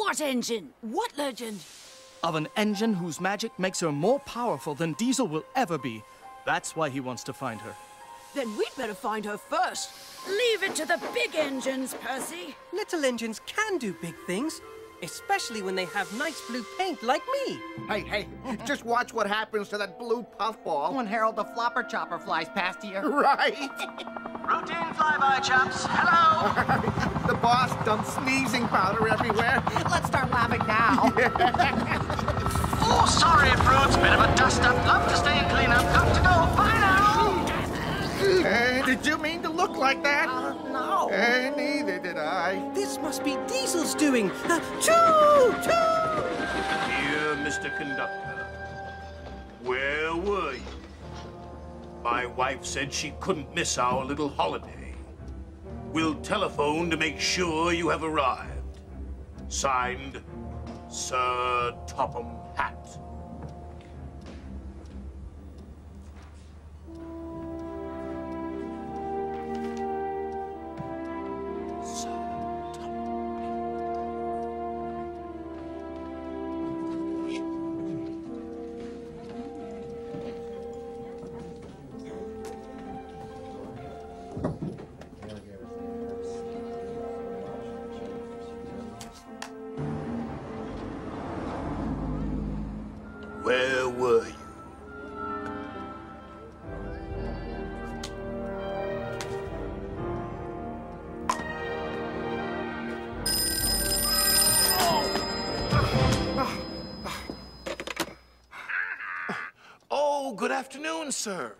what engine? What legend? Of an engine whose magic makes her more powerful than Diesel will ever be. That's why he wants to find her. Then we'd better find her first. Leave it to the big engines, Percy. Little engines can do big things, especially when they have nice blue paint like me. Hey, just watch what happens to that blue puffball. When Harold the Flopper Chopper flies past here. Right. Routine flyby, chaps. Hello. The boss dumped sneezing powder everywhere. Let's start laughing now. Oh, sorry, Fruits. Bit of a dust-up. Love to stay and clean up. Got to go. Bye now. Did you mean to look like that? No. Neither did I. This must be Diesel's doing. Choo! Choo! Dear Mr. Conductor, where were you? My wife said she couldn't miss our little holiday. We'll telephone to make sure you have arrived. Signed, Sir Topham Hatt. Where were you? Oh, good afternoon, sir.